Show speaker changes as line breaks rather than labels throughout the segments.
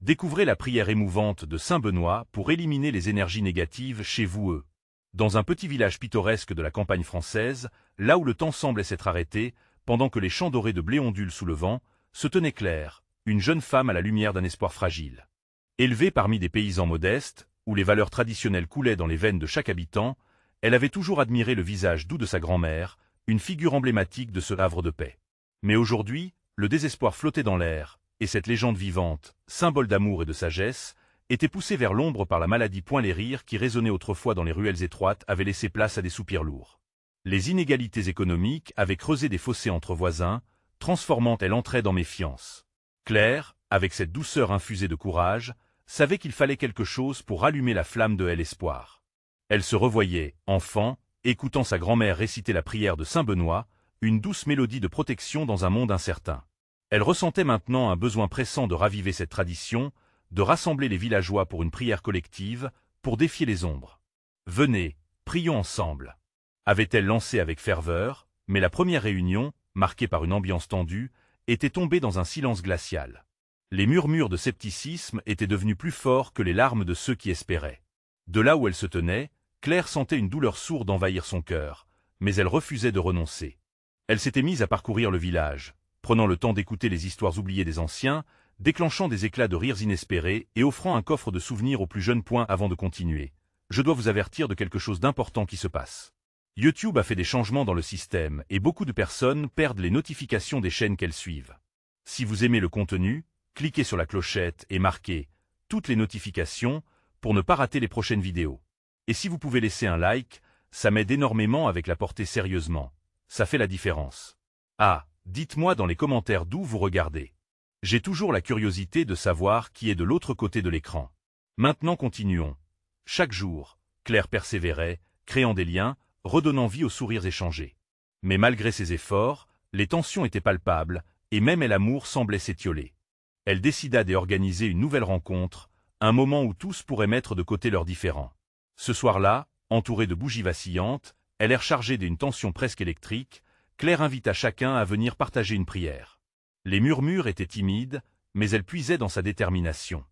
Découvrez la prière émouvante de Saint Benoît pour éliminer les énergies négatives chez vous. Dans un petit village pittoresque de la campagne française, là où le temps semblait s'être arrêté, pendant que les champs dorés de blé ondulent sous le vent, se tenait Claire, une jeune femme à la lumière d'un espoir fragile. Élevée parmi des paysans modestes, où les valeurs traditionnelles coulaient dans les veines de chaque habitant, elle avait toujours admiré le visage doux de sa grand-mère, une figure emblématique de ce havre de paix. Mais aujourd'hui, le désespoir flottait dans l'air, et cette légende vivante, symbole d'amour et de sagesse, était poussée vers l'ombre par la maladie. Les rires qui résonnaient autrefois dans les ruelles étroites avaient laissé place à des soupirs lourds. Les inégalités économiques avaient creusé des fossés entre voisins, transformant elle entrait dans méfiance. Claire, avec cette douceur infusée de courage, savait qu'il fallait quelque chose pour rallumer la flamme de l'espoir. Elle se revoyait, enfant, écoutant sa grand-mère réciter la prière de Saint Benoît, une douce mélodie de protection dans un monde incertain. Elle ressentait maintenant un besoin pressant de raviver cette tradition, de rassembler les villageois pour une prière collective, pour défier les ombres. « Venez, prions ensemble » avait-elle lancé avec ferveur, mais la première réunion, marquée par une ambiance tendue, était tombée dans un silence glacial. Les murmures de scepticisme étaient devenus plus forts que les larmes de ceux qui espéraient. De là où elle se tenait, Claire sentait une douleur sourde envahir son cœur, mais elle refusait de renoncer. Elle s'était mise à parcourir le village, prenant le temps d'écouter les histoires oubliées des anciens, déclenchant des éclats de rires inespérés et offrant un coffre de souvenirs aux plus jeunes. Avant de continuer, je dois vous avertir de quelque chose d'important qui se passe. YouTube a fait des changements dans le système et beaucoup de personnes perdent les notifications des chaînes qu'elles suivent. Si vous aimez le contenu, cliquez sur la clochette et marquez « Toutes les notifications » pour ne pas rater les prochaines vidéos. Et si vous pouvez laisser un like, ça m'aide énormément avec la portée sérieusement. Ça fait la différence. Ah, dites-moi dans les commentaires d'où vous regardez. J'ai toujours la curiosité de savoir qui est de l'autre côté de l'écran. Maintenant continuons. Chaque jour, Claire persévérait, créant des liens, redonnant vie aux sourires échangés. Mais malgré ses efforts, les tensions étaient palpables, et même l'amour semblait s'étioler. Elle décida d'organiser une nouvelle rencontre, un moment où tous pourraient mettre de côté leurs différends. Ce soir-là, entourée de bougies vacillantes, l'air chargé d'une tension presque électrique, Claire invita chacun à venir partager une prière. Les murmures étaient timides, mais elle puisait dans sa détermination.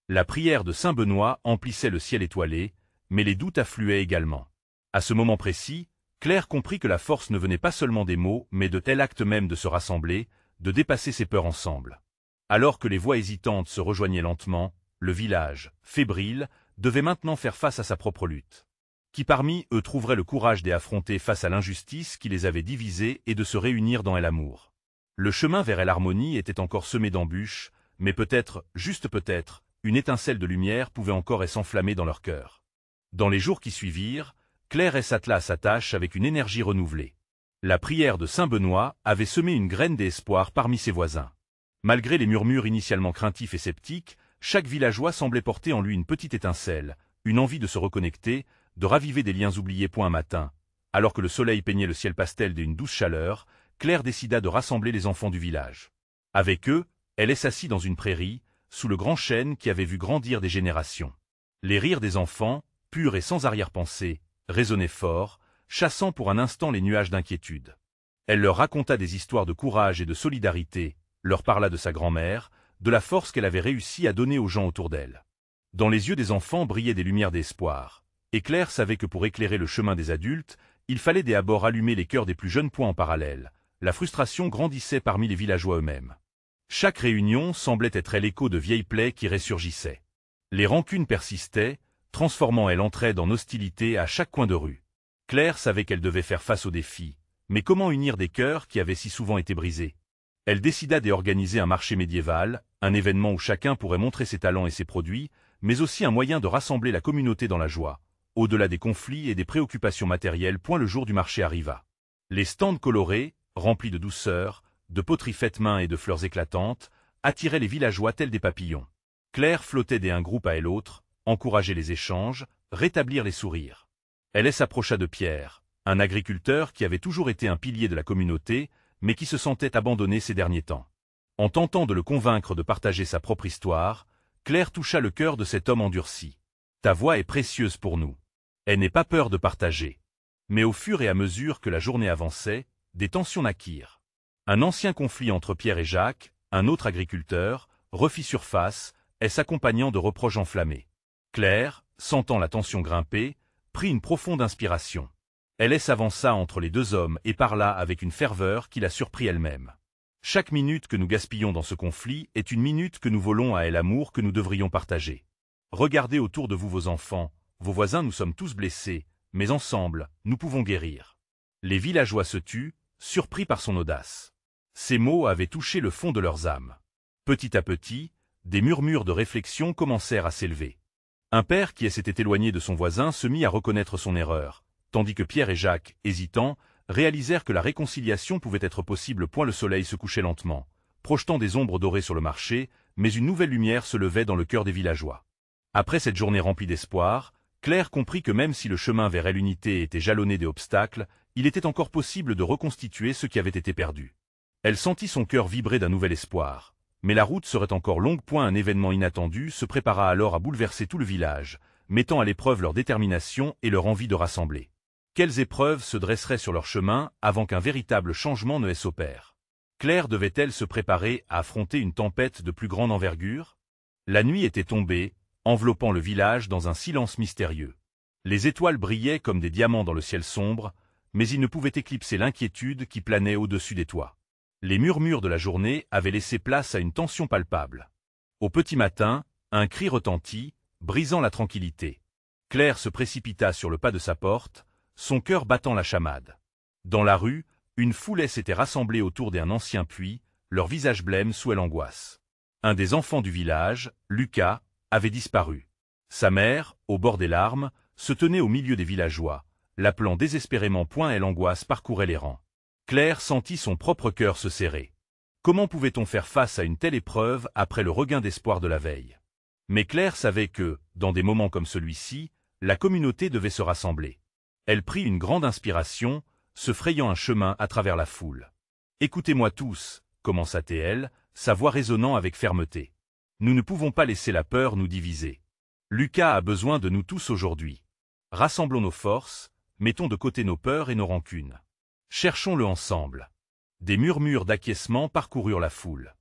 La prière de Saint Benoît emplissait le ciel étoilé, mais les doutes affluaient également. À ce moment précis, Claire comprit que la force ne venait pas seulement des mots, mais de l'acte même de se rassembler, de dépasser ses peurs ensemble. Alors que les voix hésitantes se rejoignaient lentement, le village, fébrile, devait maintenant faire face à sa propre lutte. Qui parmi eux trouverait le courage d'affronter face à l'injustice qui les avait divisés et de se réunir dans l'amour? Le chemin vers l'harmonie était encore semé d'embûches, mais peut-être, juste peut-être, une étincelle de lumière pouvait encore s'enflammer dans leur cœur. Dans les jours qui suivirent, Claire s'attela à sa tâche avec une énergie renouvelée. La prière de Saint Benoît avait semé une graine d'espoir parmi ses voisins. Malgré les murmures initialement craintifs et sceptiques, chaque villageois semblait porter en lui une petite étincelle, une envie de se reconnecter, de raviver des liens oubliés. Un matin, alors que le soleil peignait le ciel pastel d'une douce chaleur, Claire décida de rassembler les enfants du village. Avec eux, elle s'assit dans une prairie, sous le grand chêne qui avait vu grandir des générations. Les rires des enfants, purs et sans arrière-pensée, résonnaient fort, chassant pour un instant les nuages d'inquiétude. Elle leur raconta des histoires de courage et de solidarité, leur parla de sa grand-mère, de la force qu'elle avait réussi à donner aux gens autour d'elle. Dans les yeux des enfants brillaient des lumières d'espoir, et Claire savait que pour éclairer le chemin des adultes, il fallait d'abord allumer les cœurs des plus jeunes. En parallèle, la frustration grandissait parmi les villageois eux-mêmes. Chaque réunion semblait être l'écho de vieilles plaies qui ressurgissaient. Les rancunes persistaient, transformant l'entraide en hostilité à chaque coin de rue. Claire savait qu'elle devait faire face aux défis, mais comment unir des cœurs qui avaient si souvent été brisés? Elle décida d'organiser un marché médiéval, un événement où chacun pourrait montrer ses talents et ses produits, mais aussi un moyen de rassembler la communauté dans la joie, au-delà des conflits et des préoccupations matérielles. Le jour du marché arriva. Les stands colorés, remplis de douceur, de poteries faites main et de fleurs éclatantes, attiraient les villageois tels des papillons. Claire flottait d'un groupe à l'autre, encourager les échanges, rétablir les sourires. Elle s'approcha de Pierre, un agriculteur qui avait toujours été un pilier de la communauté, mais qui se sentait abandonné ces derniers temps. En tentant de le convaincre de partager sa propre histoire, Claire toucha le cœur de cet homme endurci. « Ta voix est précieuse pour nous. Elle n'est pas peur de partager. » Mais au fur et à mesure que la journée avançait, des tensions naquirent. Un ancien conflit entre Pierre et Jacques, un autre agriculteur, refit surface, s'accompagnant de reproches enflammés. Claire, sentant la tension grimper, prit une profonde inspiration. Elle s'avança entre les deux hommes et parla avec une ferveur qui la surprit elle-même. Chaque minute que nous gaspillons dans ce conflit est une minute que nous volons à l'amour que nous devrions partager. Regardez autour de vous vos enfants, vos voisins, nous sommes tous blessés, mais ensemble, nous pouvons guérir. Les villageois se tuent, surpris par son audace. Ces mots avaient touché le fond de leurs âmes. Petit à petit, des murmures de réflexion commencèrent à s'élever. Un père qui s'était éloigné de son voisin se mit à reconnaître son erreur, tandis que Pierre et Jacques, hésitants, réalisèrent que la réconciliation pouvait être possible. Le soleil se couchait lentement, projetant des ombres dorées sur le marché, mais une nouvelle lumière se levait dans le cœur des villageois. Après cette journée remplie d'espoir, Claire comprit que même si le chemin vers l'unité était jalonné d'obstacles, il était encore possible de reconstituer ce qui avait été perdu. Elle sentit son cœur vibrer d'un nouvel espoir. Mais la route serait encore longue. Un événement inattendu se prépara alors à bouleverser tout le village, mettant à l'épreuve leur détermination et leur envie de rassembler. Quelles épreuves se dresseraient sur leur chemin avant qu'un véritable changement ne s'opère? Claire devait-elle se préparer à affronter une tempête de plus grande envergure? La nuit était tombée, enveloppant le village dans un silence mystérieux. Les étoiles brillaient comme des diamants dans le ciel sombre, mais ils ne pouvaient éclipser l'inquiétude qui planait au-dessus des toits. Les murmures de la journée avaient laissé place à une tension palpable. Au petit matin, un cri retentit, brisant la tranquillité. Claire se précipita sur le pas de sa porte, son cœur battant la chamade. Dans la rue, une foule s'était rassemblée autour d'un ancien puits, leur visage blême sous l'angoisse. Un des enfants du village, Lucas, avait disparu. Sa mère, au bord des larmes, se tenait au milieu des villageois, l'appelant désespérément. L'angoisse parcourait les rangs. Claire sentit son propre cœur se serrer. Comment pouvait-on faire face à une telle épreuve après le regain d'espoir de la veille? Mais Claire savait que, dans des moments comme celui-ci, la communauté devait se rassembler. Elle prit une grande inspiration, se frayant un chemin à travers la foule. « Écoutez-moi tous », commença-t-elle, sa voix résonnant avec fermeté. « Nous ne pouvons pas laisser la peur nous diviser. Lucas a besoin de nous tous aujourd'hui. Rassemblons nos forces, mettons de côté nos peurs et nos rancunes. Cherchons-le ensemble. » Des murmures d'acquiescement parcoururent la foule.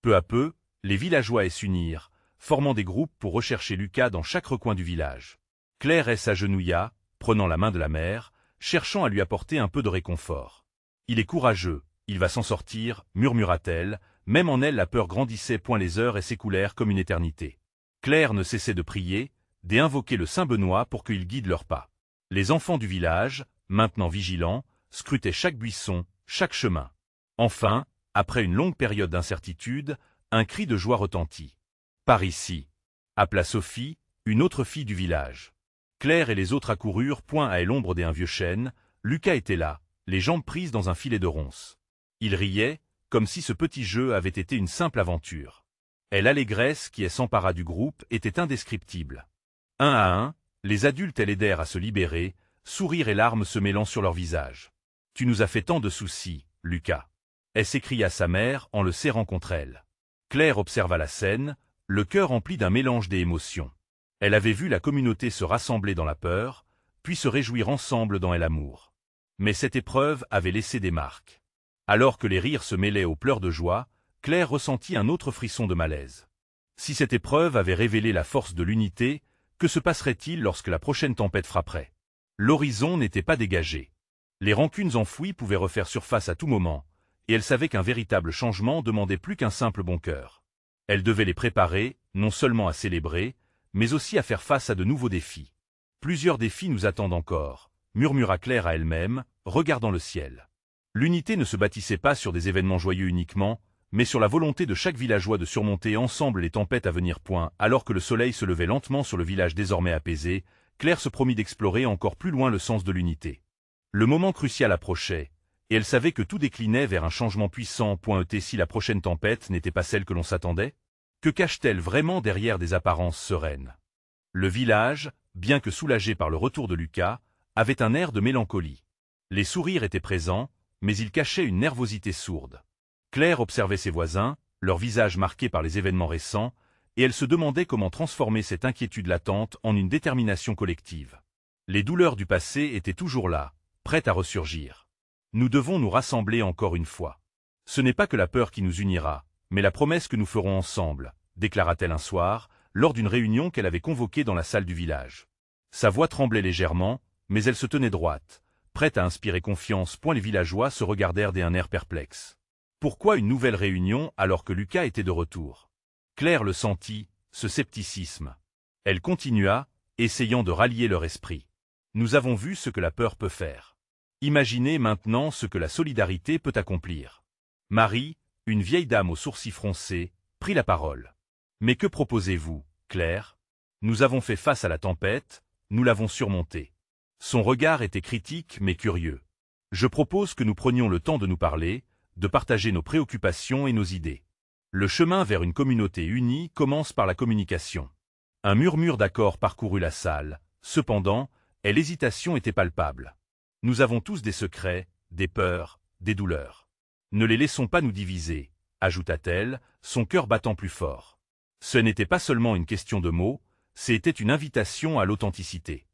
Peu à peu, les villageois s'unirent, formant des groupes pour rechercher Lucas dans chaque recoin du village. Claire s'agenouilla, prenant la main de la mère, cherchant à lui apporter un peu de réconfort. « Il est courageux, il va s'en sortir », murmura-t-elle, même en elle la peur grandissait. Les heures s'écoulèrent comme une éternité. Claire ne cessait de prier, d'invoquer le Saint Benoît pour qu'il guide leurs pas. Les enfants du village, maintenant vigilants, scrutaient chaque buisson, chaque chemin. Enfin, après une longue période d'incertitude, un cri de joie retentit. « Par ici !» appela Sophie, une autre fille du village. Claire et les autres accoururent. À l'ombre d'un vieux chêne, Lucas était là, les jambes prises dans un filet de ronces. Il riait, comme si ce petit jeu avait été une simple aventure. Et l'allégresse qui s'empara du groupe était indescriptible. Un à un, les adultes l'aidèrent à se libérer, sourires et larmes se mêlant sur leurs visages. « Tu nous as fait tant de soucis, Lucas !» Elle s'écria sa mère en le serrant contre elle. Claire observa la scène, le cœur rempli d'un mélange d'émotions. Elle avait vu la communauté se rassembler dans la peur, puis se réjouir ensemble dans l'amour. Mais cette épreuve avait laissé des marques. Alors que les rires se mêlaient aux pleurs de joie, Claire ressentit un autre frisson de malaise. Si cette épreuve avait révélé la force de l'unité, que se passerait-il lorsque la prochaine tempête frapperait? L'horizon n'était pas dégagé. Les rancunes enfouies pouvaient refaire surface à tout moment, et elle savait qu'un véritable changement demandait plus qu'un simple bon cœur. Elle devait les préparer, non seulement à célébrer, mais aussi à faire face à de nouveaux défis. « Plusieurs défis nous attendent encore », murmura Claire à elle-même, regardant le ciel. L'unité ne se bâtissait pas sur des événements joyeux uniquement, mais sur la volonté de chaque villageois de surmonter ensemble les tempêtes à venir. Alors que le soleil se levait lentement sur le village désormais apaisé, Claire se promit d'explorer encore plus loin le sens de l'unité. Le moment crucial approchait, et elle savait que tout déclinait vers un changement puissant. Si la prochaine tempête n'était pas celle que l'on s'attendait? Que cache-t-elle vraiment derrière des apparences sereines? Le village, bien que soulagé par le retour de Lucas, avait un air de mélancolie. Les sourires étaient présents, mais ils cachaient une nervosité sourde. Claire observait ses voisins, leurs visages marqués par les événements récents, et elle se demandait comment transformer cette inquiétude latente en une détermination collective. Les douleurs du passé étaient toujours là, prêtes à ressurgir. Nous devons nous rassembler encore une fois. Ce n'est pas que la peur qui nous unira, mais la promesse que nous ferons ensemble, déclara-t-elle un soir, lors d'une réunion qu'elle avait convoquée dans la salle du village. Sa voix tremblait légèrement, mais elle se tenait droite, prête à inspirer confiance. Les villageois se regardèrent d'un air perplexe. Pourquoi une nouvelle réunion alors que Lucas était de retour? Claire le sentit, ce scepticisme. Elle continua, essayant de rallier leur esprit. Nous avons vu ce que la peur peut faire. Imaginez maintenant ce que la solidarité peut accomplir. Marie, une vieille dame aux sourcils froncés, prit la parole. Mais que proposez-vous, Claire? Nous avons fait face à la tempête, nous l'avons surmontée. Son regard était critique mais curieux. Je propose que nous prenions le temps de nous parler, de partager nos préoccupations et nos idées. Le chemin vers une communauté unie commence par la communication. Un murmure d'accord parcourut la salle, cependant, l'hésitation était palpable. Nous avons tous des secrets, des peurs, des douleurs. Ne les laissons pas nous diviser, ajouta-t-elle, son cœur battant plus fort. Ce n'était pas seulement une question de mots, c'était une invitation à l'authenticité.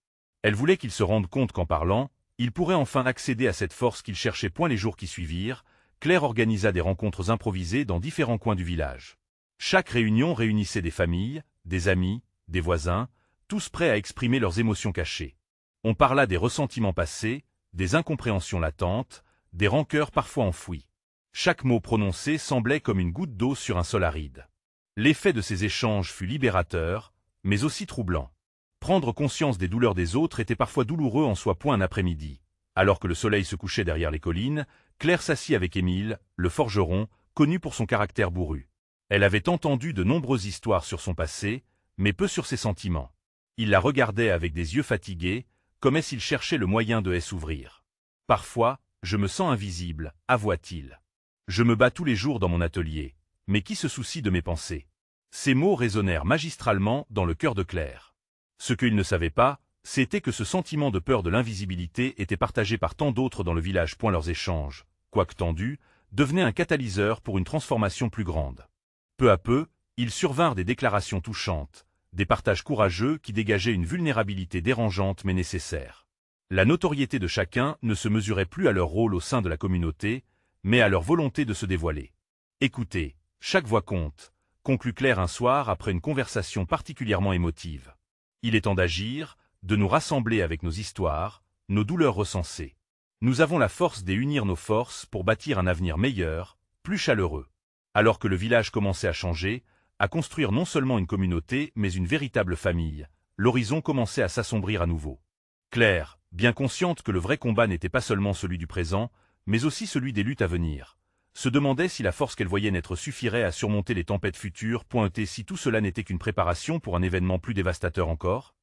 Elle voulait qu'il se rende compte qu'en parlant, il pourrait enfin accéder à cette force qu'il cherchait. Les jours qui suivirent, Claire organisa des rencontres improvisées dans différents coins du village. Chaque réunion réunissait des familles, des amis, des voisins, tous prêts à exprimer leurs émotions cachées. On parla des ressentiments passés, des incompréhensions latentes, des rancœurs parfois enfouies. Chaque mot prononcé semblait comme une goutte d'eau sur un sol aride. L'effet de ces échanges fut libérateur, mais aussi troublant. Prendre conscience des douleurs des autres était parfois douloureux en soi. Un après-midi, alors que le soleil se couchait derrière les collines, Claire s'assit avec Émile, le forgeron, connu pour son caractère bourru. Elle avait entendu de nombreuses histoires sur son passé, mais peu sur ses sentiments. Il la regardait avec des yeux fatigués, comme s'il cherchait le moyen de s'ouvrir. Parfois, je me sens invisible, avoua-t-il. Je me bats tous les jours dans mon atelier, mais qui se soucie de mes pensées? Ces mots résonnèrent magistralement dans le cœur de Claire. Ce qu'il ne savait pas, c'était que ce sentiment de peur de l'invisibilité était partagé par tant d'autres dans le village. Leurs échanges, quoique tendus, devenaient un catalyseur pour une transformation plus grande. Peu à peu, ils survinrent des déclarations touchantes, des partages courageux qui dégageaient une vulnérabilité dérangeante mais nécessaire. La notoriété de chacun ne se mesurait plus à leur rôle au sein de la communauté, mais à leur volonté de se dévoiler. Écoutez, chaque voix compte, conclut Claire un soir après une conversation particulièrement émotive. Il est temps d'agir, de nous rassembler avec nos histoires, nos douleurs recensées. Nous avons la force d'unir nos forces pour bâtir un avenir meilleur, plus chaleureux. Alors que le village commençait à changer, à construire non seulement une communauté mais une véritable famille, l'horizon commençait à s'assombrir à nouveau. Claire, bien consciente que le vrai combat n'était pas seulement celui du présent, mais aussi celui des luttes à venir, se demandait si la force qu'elle voyait naître suffirait à surmonter les tempêtes futures. Et si tout cela n'était qu'une préparation pour un événement plus dévastateur encore?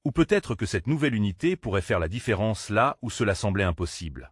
Ou peut-être que cette nouvelle unité pourrait faire la différence là où cela semblait impossible.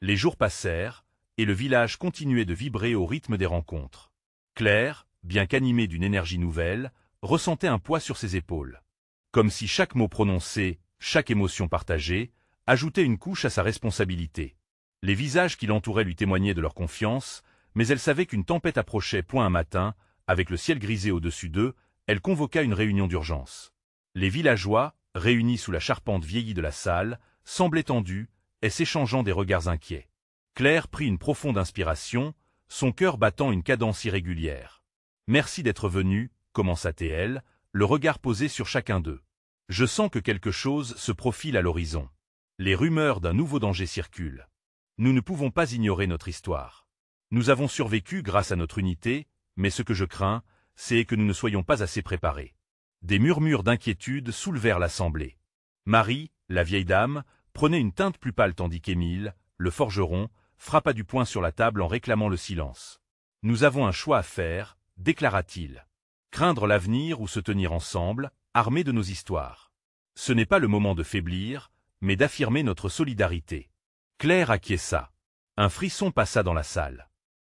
Les jours passèrent, et le village continuait de vibrer au rythme des rencontres. Claire, bien qu'animée d'une énergie nouvelle, ressentait un poids sur ses épaules. Comme si chaque mot prononcé, chaque émotion partagée, ajoutait une couche à sa responsabilité. Les visages qui l'entouraient lui témoignaient de leur confiance, mais elle savait qu'une tempête approchait. Un matin, avec le ciel grisé au-dessus d'eux, elle convoqua une réunion d'urgence. Les villageois, réunis sous la charpente vieillie de la salle, semblaient tendus, et s'échangeant des regards inquiets. Claire prit une profonde inspiration, son cœur battant une cadence irrégulière. « Merci d'être venu, commença-t-elle, le regard posé sur chacun d'eux. Je sens que quelque chose se profile à l'horizon. Les rumeurs d'un nouveau danger circulent. Nous ne pouvons pas ignorer notre histoire. Nous avons survécu grâce à notre unité, mais ce que je crains, c'est que nous ne soyons pas assez préparés. » Des murmures d'inquiétude soulevèrent l'assemblée. Marie, la vieille dame, prenait une teinte plus pâle tandis qu'Émile, le forgeron, frappa du poing sur la table en réclamant le silence. « Nous avons un choix à faire, déclara-t-il. Craindre l'avenir ou se tenir ensemble, armés de nos histoires. Ce n'est pas le moment de faiblir, mais d'affirmer notre solidarité. » Claire acquiesça. Un frisson passa dans la salle.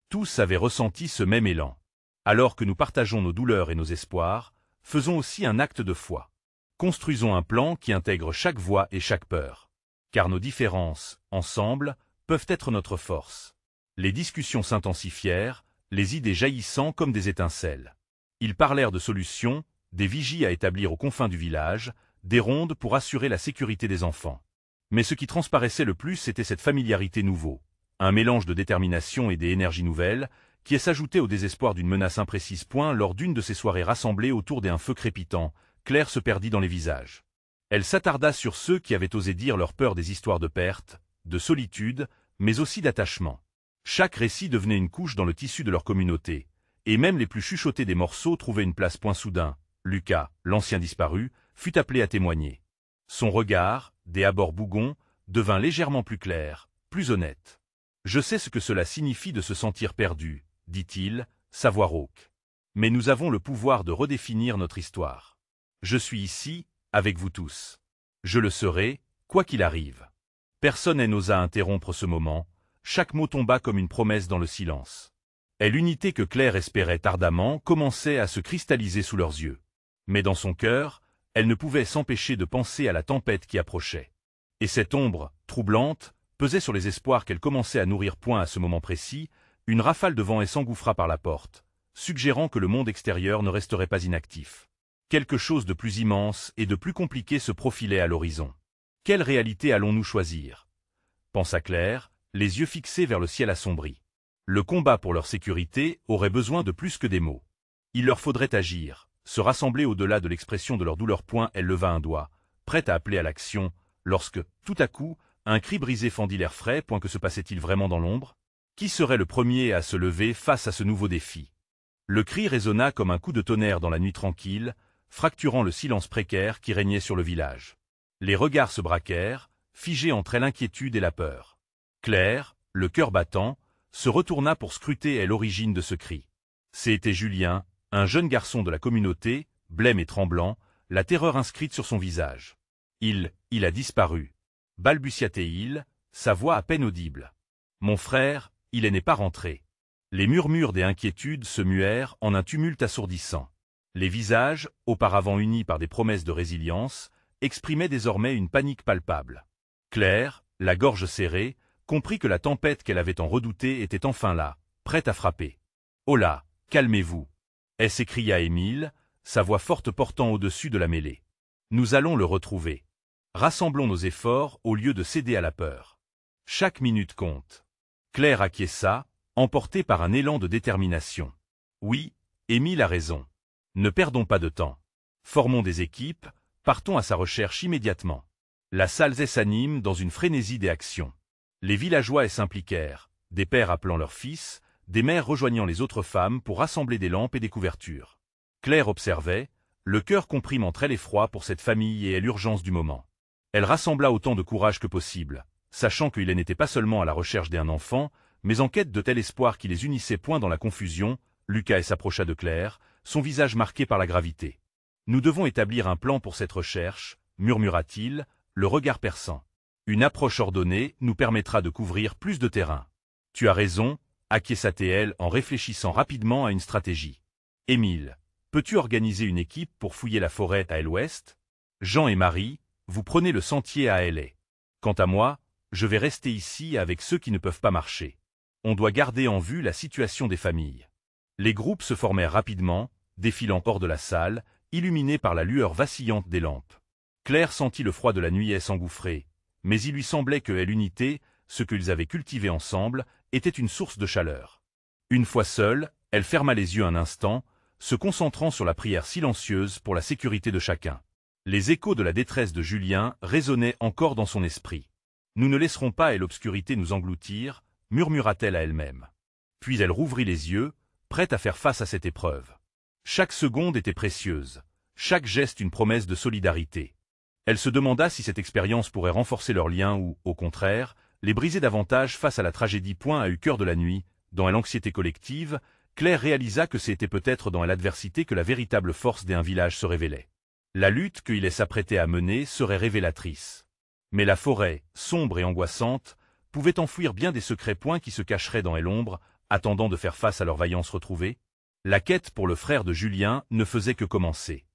Tous avaient ressenti ce même élan. Alors que nous partageons nos douleurs et nos espoirs, faisons aussi un acte de foi. Construisons un plan qui intègre chaque voix et chaque peur. Car nos différences, ensemble, peuvent être notre force. Les discussions s'intensifièrent, les idées jaillissant comme des étincelles. Ils parlèrent de solutions, des vigies à établir aux confins du village, des rondes pour assurer la sécurité des enfants. Mais ce qui transparaissait le plus, c'était cette familiarité nouveau, un mélange de détermination et d'énergie nouvelle, qui s'ajoutait au désespoir d'une menace imprécise. Lors d'une de ces soirées rassemblées autour d'un feu crépitant, Claire se perdit dans les visages. Elle s'attarda sur ceux qui avaient osé dire leur peur des histoires de perte, de solitude, mais aussi d'attachement. Chaque récit devenait une couche dans le tissu de leur communauté, et même les plus chuchotés des morceaux trouvaient une place. Soudain, Lucas, l'ancien disparu, fut appelé à témoigner. Son regard, des abords bougons, devint légèrement plus clair, plus honnête. « Je sais ce que cela signifie de se sentir perdu, » dit-il, sa voix rauque. « Mais nous avons le pouvoir de redéfinir notre histoire. Je suis ici, avec vous tous. Je le serai, quoi qu'il arrive. » Personne n'osa interrompre ce moment, chaque mot tomba comme une promesse dans le silence. Et l'unité que Claire espérait ardemment commençait à se cristalliser sous leurs yeux. Mais dans son cœur, elle ne pouvait s'empêcher de penser à la tempête qui approchait. Et cette ombre, troublante, pesait sur les espoirs qu'elle commençait à nourrir. À ce moment précis, une rafale de vent s'engouffra par la porte, suggérant que le monde extérieur ne resterait pas inactif. Quelque chose de plus immense et de plus compliqué se profilait à l'horizon. Quelle réalité allons-nous choisir? Pensa Claire, les yeux fixés vers le ciel assombri. Le combat pour leur sécurité aurait besoin de plus que des mots. Il leur faudrait agir, se rassembler au-delà de l'expression de leur douleur. Elle leva un doigt, prête à appeler à l'action, lorsque, tout à coup, un cri brisé fendit l'air frais. Que se passait-il vraiment dans l'ombre? Qui serait le premier à se lever face à ce nouveau défi? Le cri résonna comme un coup de tonnerre dans la nuit tranquille, fracturant le silence précaire qui régnait sur le village. Les regards se braquèrent, figés entre l'inquiétude et la peur. Claire, le cœur battant, se retourna pour scruter l'origine de ce cri. C'était Julien, un jeune garçon de la communauté, blême et tremblant, la terreur inscrite sur son visage. Il a disparu. Balbutia-t-il, sa voix à peine audible. Mon frère, il n'est pas rentré. Les murmures des inquiétudes se muèrent en un tumulte assourdissant. Les visages, auparavant unis par des promesses de résilience, exprimaient désormais une panique palpable. Claire, la gorge serrée, comprit que la tempête qu'elle avait tant redoutée était enfin là, prête à frapper. « Oh là, calmez-vous !» s'écria Émile, sa voix forte portant au-dessus de la mêlée. « Nous allons le retrouver. Rassemblons nos efforts au lieu de céder à la peur. Chaque minute compte. » Claire acquiesça, emportée par un élan de détermination. « Oui, Émile a raison. Ne perdons pas de temps. Formons des équipes, partons à sa recherche immédiatement. » La salle s'anime dans une frénésie des actions. Les villageois s'impliquèrent, des pères appelant leurs fils, des mères rejoignant les autres femmes pour rassembler des lampes et des couvertures. Claire observait, le cœur compris entre elle et froid pour cette famille et l'urgence du moment. Elle rassembla autant de courage que possible, sachant qu'il n'était pas seulement à la recherche d'un enfant, mais en quête de tel espoir qui les unissait. Dans la confusion, Lucas s'approcha de Claire, son visage marqué par la gravité. « Nous devons établir un plan pour cette recherche, » murmura-t-il, le regard perçant. « Une approche ordonnée nous permettra de couvrir plus de terrain. »« Tu as raison, » acquiesça-t-elle en réfléchissant rapidement à une stratégie. « Émile, peux-tu organiser une équipe pour fouiller la forêt à l'ouest? Jean et Marie, vous prenez le sentier à L.A. Quant à moi, je vais rester ici avec ceux qui ne peuvent pas marcher. On doit garder en vue la situation des familles. » Les groupes se formèrent rapidement, défilant hors de la salle, illuminés par la lueur vacillante des lampes. Claire sentit le froid de la nuit s'engouffrer, mais il lui semblait que l'unité, ce qu'ils avaient cultivé ensemble, était une source de chaleur. Une fois seule, elle ferma les yeux un instant, se concentrant sur la prière silencieuse pour la sécurité de chacun. Les échos de la détresse de Julien résonnaient encore dans son esprit. « Nous ne laisserons pas l'obscurité nous engloutir », murmura-t-elle à elle-même. Puis elle rouvrit les yeux, prête à faire face à cette épreuve. Chaque seconde était précieuse, chaque geste une promesse de solidarité. Elle se demanda si cette expérience pourrait renforcer leurs liens ou, au contraire, les briser davantage face à la tragédie. À eu cœur de la nuit, dans l'anxiété collective, Claire réalisa que c'était peut-être dans l'adversité que la véritable force d'un village se révélait. La lutte qu'il s'apprêtait à mener serait révélatrice. Mais la forêt, sombre et angoissante, pouvait enfouir bien des secrets qui se cacheraient dans l'ombre, attendant de faire face à leur vaillance retrouvée. La quête pour le frère de Julien ne faisait que commencer.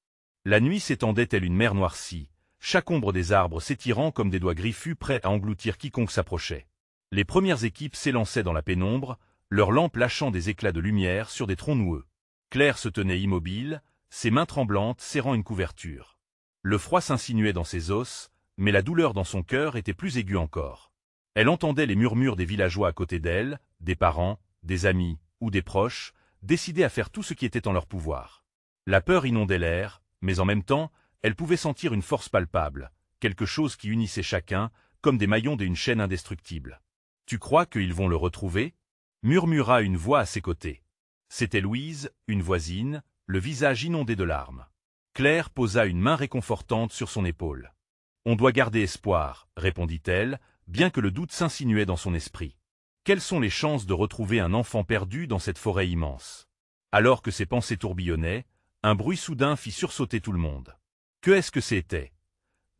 La nuit s'étendait telle une mer noircie, chaque ombre des arbres s'étirant comme des doigts griffus prêts à engloutir quiconque s'approchait. Les premières équipes s'élançaient dans la pénombre, leurs lampes lâchant des éclats de lumière sur des troncs noueux. Claire se tenait immobile, ses mains tremblantes serrant une couverture. Le froid s'insinuait dans ses os, mais la douleur dans son cœur était plus aiguë encore. Elle entendait les murmures des villageois à côté d'elle, des parents, des amis, ou des proches, décidés à faire tout ce qui était en leur pouvoir. La peur inondait l'air, mais en même temps, elle pouvait sentir une force palpable, quelque chose qui unissait chacun, comme des maillons d'une chaîne indestructible. « Tu crois qu'ils vont le retrouver » murmura une voix à ses côtés. C'était Louise, une voisine, le visage inondé de larmes. Claire posa une main réconfortante sur son épaule. « On doit garder espoir, » répondit-elle, bien que le doute s'insinuait dans son esprit. Quelles sont les chances de retrouver un enfant perdu dans cette forêt immense? Alors que ses pensées tourbillonnaient, un bruit soudain fit sursauter tout le monde. « Que est-ce que c'était »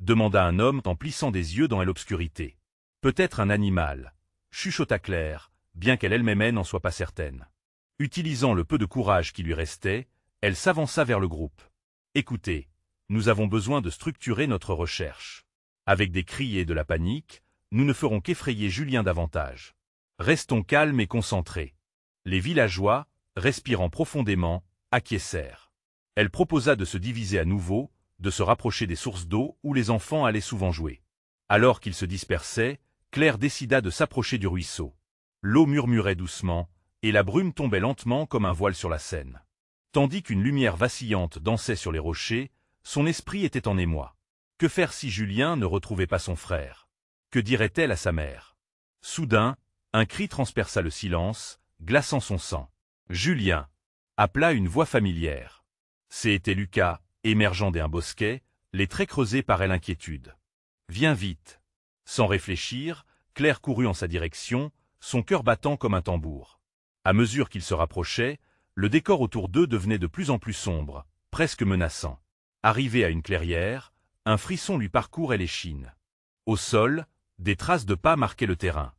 demanda un homme en plissant des yeux dans l'obscurité. « Peut-être un animal » chuchota Claire, bien qu'elle elle-même n'en soit pas certaine. Utilisant le peu de courage qui lui restait, elle s'avança vers le groupe. « Écoutez, nous avons besoin de structurer notre recherche. Avec des cris et de la panique, nous ne ferons qu'effrayer Julien davantage. Restons calmes et concentrés. » Les villageois, respirant profondément, acquiescèrent. Elle proposa de se diviser à nouveau, de se rapprocher des sources d'eau où les enfants allaient souvent jouer. Alors qu'ils se dispersaient, Claire décida de s'approcher du ruisseau. L'eau murmurait doucement, et la brume tombait lentement comme un voile sur la Seine. Tandis qu'une lumière vacillante dansait sur les rochers, son esprit était en émoi. Que faire si Julien ne retrouvait pas son frère? Que dirait-elle à sa mère? Soudain, un cri transperça le silence, glaçant son sang. « Julien » appela une voix familière. C'était Lucas, émergeant d'un bosquet, les traits creusés par l'inquiétude. « Viens vite !» Sans réfléchir, Claire courut en sa direction, son cœur battant comme un tambour. À mesure qu'il se rapprochait, le décor autour d'eux devenait de plus en plus sombre, presque menaçant. Arrivé à une clairière, un frisson lui parcourait l'échine. Au sol, des traces de pas marquaient le terrain.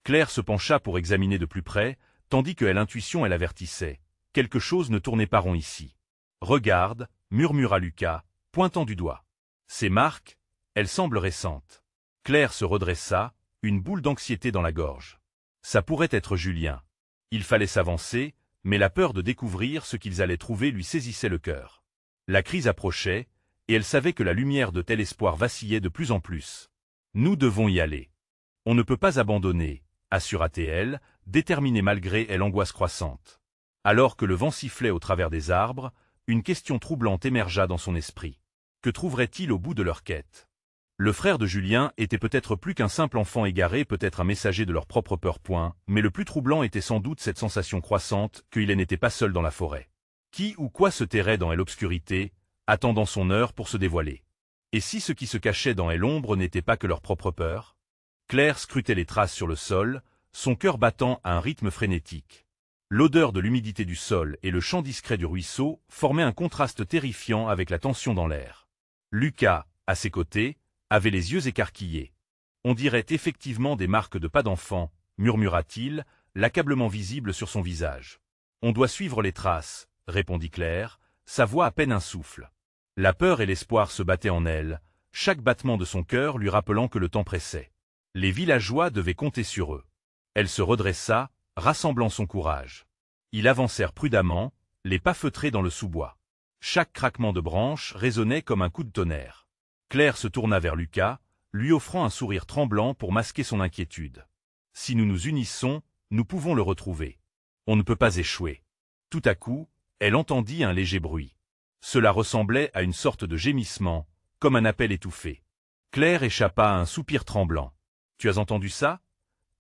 Claire se pencha pour examiner de plus près, tandis que l'intuition elle avertissait. Quelque chose ne tournait pas rond ici. « Regarde » murmura Lucas, pointant du doigt. « Ces marques, elles semblent récentes. » Claire se redressa, une boule d'anxiété dans la gorge. Ça pourrait être Julien. Il fallait s'avancer, mais la peur de découvrir ce qu'ils allaient trouver lui saisissait le cœur. La crise approchait, et elle savait que la lumière de tel espoir vacillait de plus en plus. « Nous devons y aller. On ne peut pas abandonner, » assura-t-elle, déterminée malgré elle angoisse croissante. Alors que le vent sifflait au travers des arbres, une question troublante émergea dans son esprit. Que trouverait-il au bout de leur quête? Le frère de Julien était peut-être plus qu'un simple enfant égaré, peut-être un messager de leur propre peur. Mais le plus troublant était sans doute cette sensation croissante qu'il n'était pas seul dans la forêt. Qui ou quoi se terrait dans l'obscurité, attendant son heure pour se dévoiler? Et si ce qui se cachait dans l'ombre n'était pas que leur propre peur? Claire scrutait les traces sur le sol, son cœur battant à un rythme frénétique. L'odeur de l'humidité du sol et le chant discret du ruisseau formaient un contraste terrifiant avec la tension dans l'air. Lucas, à ses côtés, avait les yeux écarquillés. « On dirait effectivement des marques de pas d'enfant, » murmura-t-il, l'accablement visible sur son visage. « On doit suivre les traces, » répondit Claire, sa voix à peine un souffle. La peur et l'espoir se battaient en elle, chaque battement de son cœur lui rappelant que le temps pressait. Les villageois devaient compter sur eux. Elle se redressa, rassemblant son courage. Ils avancèrent prudemment, les pas feutrés dans le sous-bois. Chaque craquement de branche résonnait comme un coup de tonnerre. Claire se tourna vers Lucas, lui offrant un sourire tremblant pour masquer son inquiétude. « Si nous nous unissons, nous pouvons le retrouver. On ne peut pas échouer. » Tout à coup, elle entendit un léger bruit. Cela ressemblait à une sorte de gémissement, comme un appel étouffé. Claire échappa à un soupir tremblant. « Tu as entendu ça »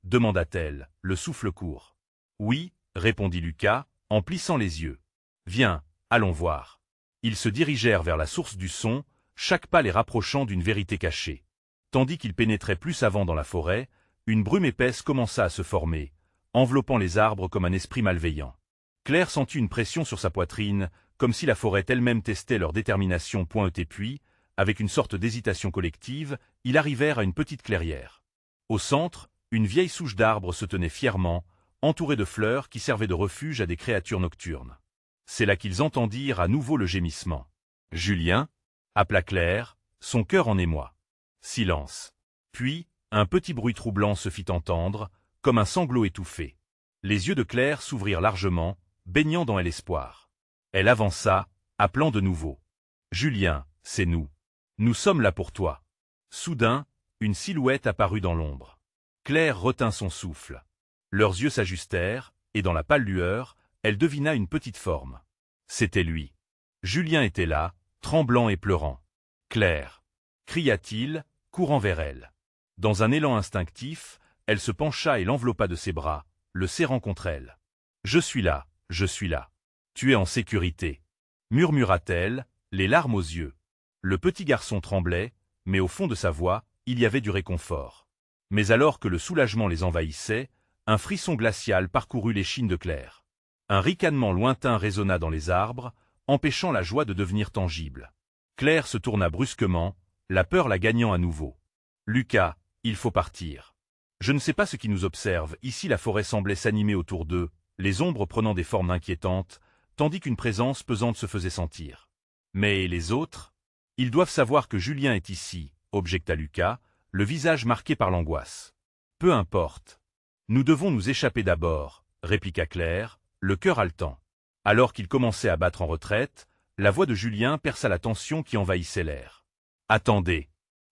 demanda-t-elle, le souffle court. « Oui » répondit Lucas, en plissant les yeux. « Viens, allons voir. » Ils se dirigèrent vers la source du son, chaque pas les rapprochant d'une vérité cachée. Tandis qu'ils pénétraient plus avant dans la forêt, une brume épaisse commença à se former, enveloppant les arbres comme un esprit malveillant. Claire sentit une pression sur sa poitrine, comme si la forêt elle-même testait leur détermination. Et puis, avec une sorte d'hésitation collective, ils arrivèrent à une petite clairière. Au centre, une vieille souche d'arbre se tenait fièrement, entourée de fleurs qui servaient de refuge à des créatures nocturnes. C'est là qu'ils entendirent à nouveau le gémissement. « Julien » appela Claire, son cœur en émoi. Silence. Puis, un petit bruit troublant se fit entendre, comme un sanglot étouffé. Les yeux de Claire s'ouvrirent largement, baignant dans l'espoir. Elle avança, appelant de nouveau. « Julien, c'est nous. Nous sommes là pour toi. » Soudain, une silhouette apparut dans l'ombre. Claire retint son souffle. Leurs yeux s'ajustèrent, et dans la pâle lueur, elle devina une petite forme. C'était lui. Julien était là, tremblant et pleurant. « Claire !» cria-t-il, courant vers elle. Dans un élan instinctif, elle se pencha et l'enveloppa de ses bras, le serrant contre elle. « Je suis là, je suis là. Tu es en sécurité » murmura-t-elle, les larmes aux yeux. Le petit garçon tremblait, mais au fond de sa voix, il y avait du réconfort. Mais alors que le soulagement les envahissait, un frisson glacial parcourut l'échine de Claire. Un ricanement lointain résonna dans les arbres, empêchant la joie de devenir tangible. Claire se tourna brusquement, la peur la gagnant à nouveau. « Lucas, il faut partir. Je ne sais pas ce qui nous observe, ici la forêt semblait s'animer autour d'eux, les ombres prenant des formes inquiétantes, tandis qu'une présence pesante se faisait sentir. Mais les autres? Ils doivent savoir que Julien est ici, objecta Lucas, le visage marqué par l'angoisse. Peu importe. Nous devons nous échapper d'abord, répliqua Claire, le cœur haletant. Alors qu'il commençait à battre en retraite, la voix de Julien perça la tension qui envahissait l'air. Attendez.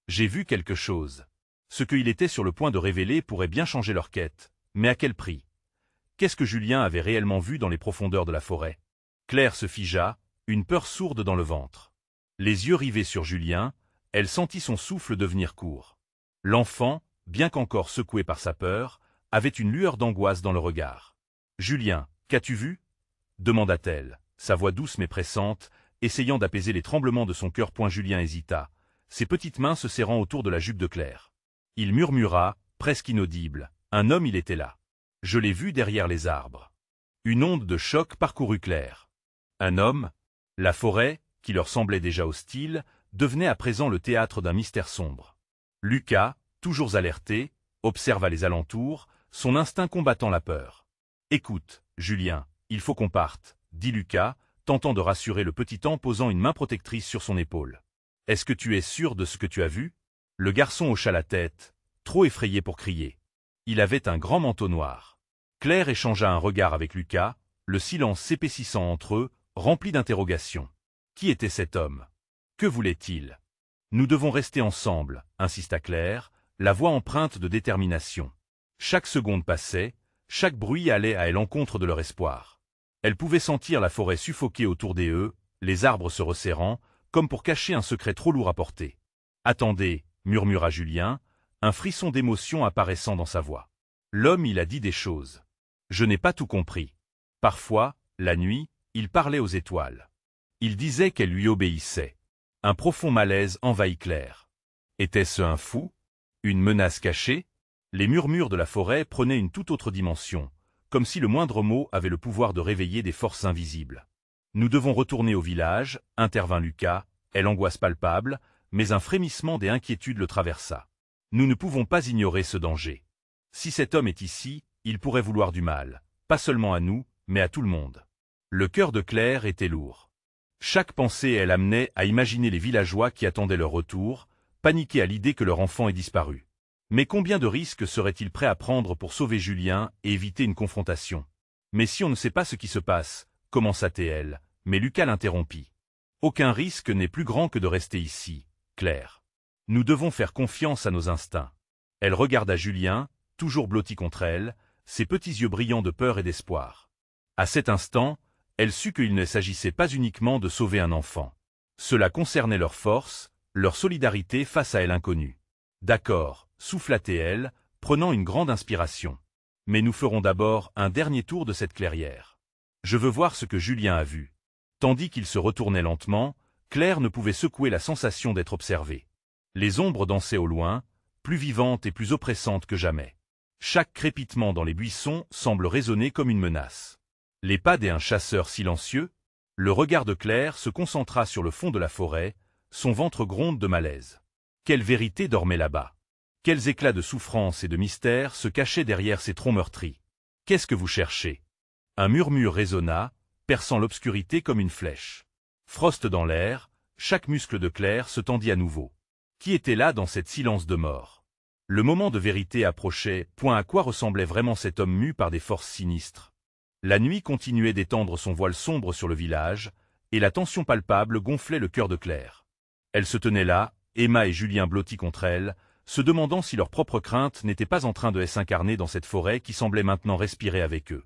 J'ai vu quelque chose. Ce qu'il était sur le point de révéler pourrait bien changer leur quête, mais à quel prix? Qu'est-ce que Julien avait réellement vu dans les profondeurs de la forêt? Claire se figea, une peur sourde dans le ventre. Les yeux rivés sur Julien, elle sentit son souffle devenir court. L'enfant, bien qu'encore secoué par sa peur, avait une lueur d'angoisse dans le regard. « Julien, qu'as-tu vu » demanda-t-elle, sa voix douce mais pressante, essayant d'apaiser les tremblements de son cœur. Julien hésita, ses petites mains se serrant autour de la jupe de Claire. Il murmura, presque inaudible, « Un homme il était là. Je l'ai vu derrière les arbres. » Une onde de choc parcourut Claire. Un homme? La forêt, qui leur semblait déjà hostile, devenait à présent le théâtre d'un mystère sombre. Lucas, toujours alerté, observa les alentours, son instinct combattant la peur. « Écoute, Julien, il faut qu'on parte, » dit Lucas, tentant de rassurer le petit en posant une main protectrice sur son épaule. « Est-ce que tu es sûr de ce que tu as vu » Le garçon hocha la tête, trop effrayé pour crier. Il avait un grand manteau noir. Claire échangea un regard avec Lucas, le silence s'épaississant entre eux, rempli d'interrogations. Qui était cet homme? Que voulait-il? Nous devons rester ensemble, insista Claire, la voix empreinte de détermination. Chaque seconde passait, chaque bruit allait à l'encontre de leur espoir. Elle pouvait sentir la forêt suffoquer autour d'eux, les arbres se resserrant, comme pour cacher un secret trop lourd à porter. « Attendez » murmura Julien, un frisson d'émotion apparaissant dans sa voix. L'homme il a dit des choses. Je n'ai pas tout compris. Parfois, la nuit, il parlait aux étoiles. Il disait qu'elles lui obéissaient. Un profond malaise envahit Claire. Était-ce un fou? Une menace cachée? Les murmures de la forêt prenaient une toute autre dimension, comme si le moindre mot avait le pouvoir de réveiller des forces invisibles. Nous devons retourner au village, intervint Lucas, elle angoisse palpable, mais un frémissement des inquiétudes le traversa. Nous ne pouvons pas ignorer ce danger. Si cet homme est ici, il pourrait vouloir du mal, pas seulement à nous, mais à tout le monde. Le cœur de Claire était lourd. Chaque pensée elle amenait à imaginer les villageois qui attendaient leur retour, paniqués à l'idée que leur enfant ait disparu. Mais combien de risques serait-il prêt à prendre pour sauver Julien et éviter une confrontation? Mais si on ne sait pas ce qui se passe, commença-t-elle, mais Lucas l'interrompit. Aucun risque n'est plus grand que de rester ici, Claire. Nous devons faire confiance à nos instincts. Elle regarda Julien, toujours blotti contre elle, ses petits yeux brillants de peur et d'espoir. À cet instant, elle sut qu'il ne s'agissait pas uniquement de sauver un enfant. Cela concernait leur force, leur solidarité face à l'inconnu. D'accord, souffla-t-elle, prenant une grande inspiration. Mais nous ferons d'abord un dernier tour de cette clairière. Je veux voir ce que Julien a vu. Tandis qu'il se retournait lentement, Claire ne pouvait secouer la sensation d'être observée. Les ombres dansaient au loin, plus vivantes et plus oppressantes que jamais. Chaque crépitement dans les buissons semble résonner comme une menace. Les pas d'un chasseur silencieux? Le regard de Claire se concentra sur le fond de la forêt, son ventre gronde de malaise. Quelle vérité dormait là-bas? Quels éclats de souffrance et de mystère se cachaient derrière ces troncs meurtris? Qu'est-ce que vous cherchez? Un murmure résonna, perçant l'obscurité comme une flèche. Frost dans l'air, chaque muscle de Claire se tendit à nouveau. Qui était là dans cette silence de mort? Le moment de vérité approchait, point à quoi ressemblait vraiment cet homme mu par des forces sinistres. La nuit continuait d'étendre son voile sombre sur le village, et la tension palpable gonflait le cœur de Claire. Elle se tenait là, Emma et Julien blottis contre elle, se demandant si leur propre crainte n'était pas en train de s'incarner dans cette forêt qui semblait maintenant respirer avec eux.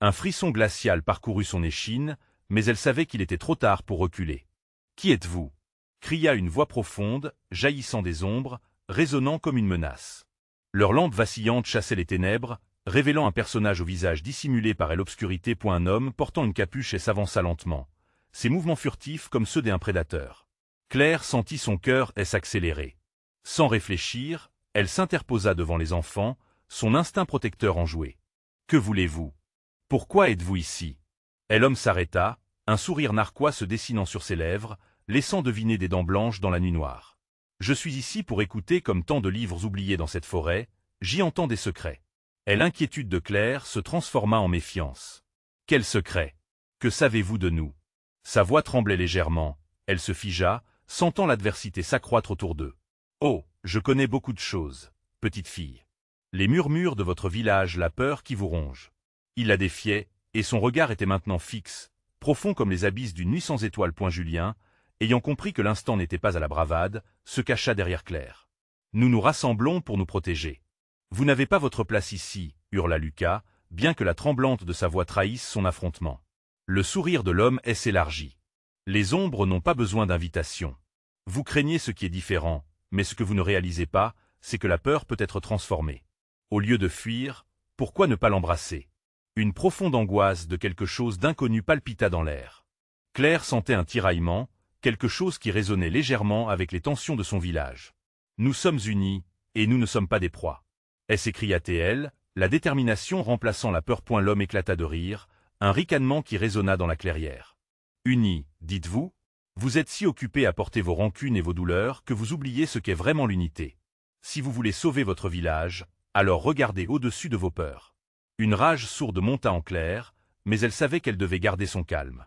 Un frisson glacial parcourut son échine, mais elle savait qu'il était trop tard pour reculer. « Qui êtes-vous » cria une voix profonde, jaillissant des ombres, résonnant comme une menace. Leur lampe vacillante chassait les ténèbres, révélant un personnage au visage dissimulé par l'obscurité. Un homme portant une capuche et s'avança lentement, ses mouvements furtifs comme ceux d'un prédateur. Claire sentit son cœur s'accélérer. Sans réfléchir, elle s'interposa devant les enfants, son instinct protecteur enjoué. « Que voulez-vous? Pourquoi êtes-vous ici » L'homme s'arrêta, un sourire narquois se dessinant sur ses lèvres, laissant deviner des dents blanches dans la nuit noire. « Je suis ici pour écouter comme tant de livres oubliés dans cette forêt, j'y entends des secrets. » L'inquiétude de Claire se transforma en méfiance. « Quel secret? Que savez-vous de nous » Sa voix tremblait légèrement, elle se figea, sentant l'adversité s'accroître autour d'eux. « Oh, je connais beaucoup de choses, petite fille. Les murmures de votre village, la peur qui vous ronge. » Il la défiait, et son regard était maintenant fixe, profond comme les abysses d'une nuit sans étoiles. Julien, ayant compris que l'instant n'était pas à la bravade, se cacha derrière Claire. « Nous nous rassemblons pour nous protéger. »« Vous n'avez pas votre place ici, » hurla Lucas, bien que la tremblante de sa voix trahisse son affrontement. Le sourire de l'homme s'élargit. « Les ombres n'ont pas besoin d'invitation. Vous craignez ce qui est différent, mais ce que vous ne réalisez pas, c'est que la peur peut être transformée. Au lieu de fuir, pourquoi ne pas l'embrasser » Une profonde angoisse de quelque chose d'inconnu palpita dans l'air. Claire sentait un tiraillement, quelque chose qui résonnait légèrement avec les tensions de son village. « Nous sommes unis, et nous ne sommes pas des proies. » s'écria-t-elle, la détermination remplaçant la peur. L'homme éclata de rire, un ricanement qui résonna dans la clairière. « Unis, dites-vous? Vous êtes si occupés à porter vos rancunes et vos douleurs que vous oubliez ce qu'est vraiment l'unité. Si vous voulez sauver votre village, alors regardez au-dessus de vos peurs. » Une rage sourde monta en Claire, mais elle savait qu'elle devait garder son calme.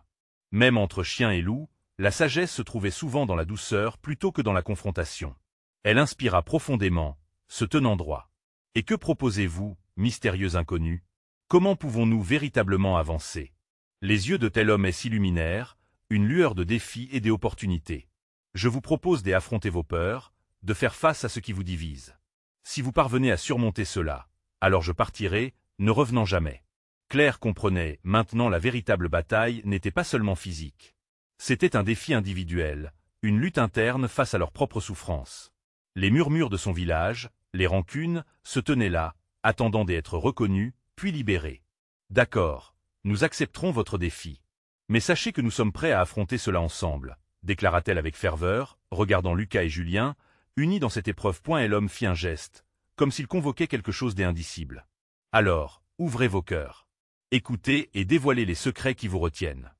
Même entre chien et loup, la sagesse se trouvait souvent dans la douceur plutôt que dans la confrontation. Elle inspira profondément, se tenant droit. « Et que proposez-vous, mystérieux inconnu? Comment pouvons-nous véritablement avancer » Les yeux de tel homme s'illuminèrent, une lueur de défi et d'opportunité. « Je vous propose d'affronter vos peurs, de faire face à ce qui vous divise. Si vous parvenez à surmonter cela, alors je partirai, ne revenant jamais. » Claire comprenait, maintenant la véritable bataille n'était pas seulement physique. C'était un défi individuel, une lutte interne face à leurs propres souffrances. Les murmures de son village, les rancunes, se tenaient là, attendant d'être reconnus, puis libérés. « D'accord, nous accepterons votre défi. Mais sachez que nous sommes prêts à affronter cela ensemble, » déclara-t-elle avec ferveur, regardant Lucas et Julien, unis dans cette épreuve. L'homme fit un geste, comme s'il convoquait quelque chose d'indicible. « Alors, ouvrez vos cœurs. Écoutez et dévoilez les secrets qui vous retiennent.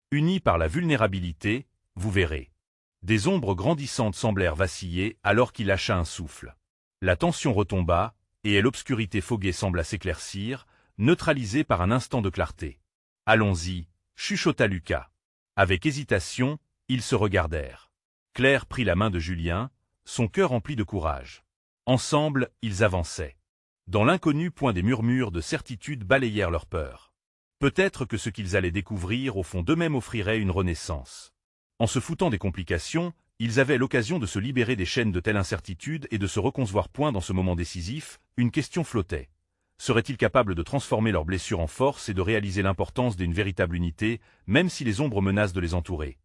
Unis par la vulnérabilité, vous verrez. » Des ombres grandissantes semblèrent vaciller alors qu'il lâcha un souffle. La tension retomba, et l'obscurité foguée sembla s'éclaircir, neutralisée par un instant de clarté. « Allons-y » chuchota Lucas. Avec hésitation, ils se regardèrent. Claire prit la main de Julien, son cœur rempli de courage. Ensemble, ils avançaient. Dans l'inconnu, des murmures de certitude balayèrent leur peur. Peut-être que ce qu'ils allaient découvrir au fond d'eux-mêmes offrirait une renaissance. En se foutant des complications, ils avaient l'occasion de se libérer des chaînes de telle incertitude et de se reconcevoir. Dans ce moment décisif, une question flottait. Seraient-ils capables de transformer leurs blessures en force et de réaliser l'importance d'une véritable unité, même si les ombres menacent de les entourer?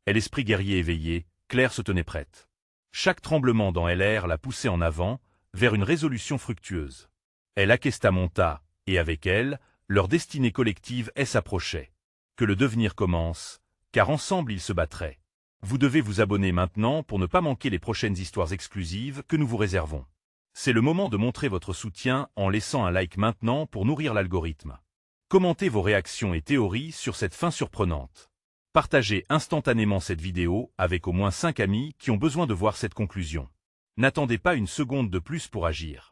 Et l'esprit guerrier éveillé, Claire se tenait prête. Chaque tremblement dans l'air la poussait en avant, vers une résolution fructueuse. Aquesta monta, et avec elle, leur destinée collective s'approchait. Que le devenir commence, car ensemble ils se battraient. Vous devez vous abonner maintenant pour ne pas manquer les prochaines histoires exclusives que nous vous réservons. C'est le moment de montrer votre soutien en laissant un like maintenant pour nourrir l'algorithme. Commentez vos réactions et théories sur cette fin surprenante. Partagez instantanément cette vidéo avec au moins 5 amis qui ont besoin de voir cette conclusion. N'attendez pas une seconde de plus pour agir.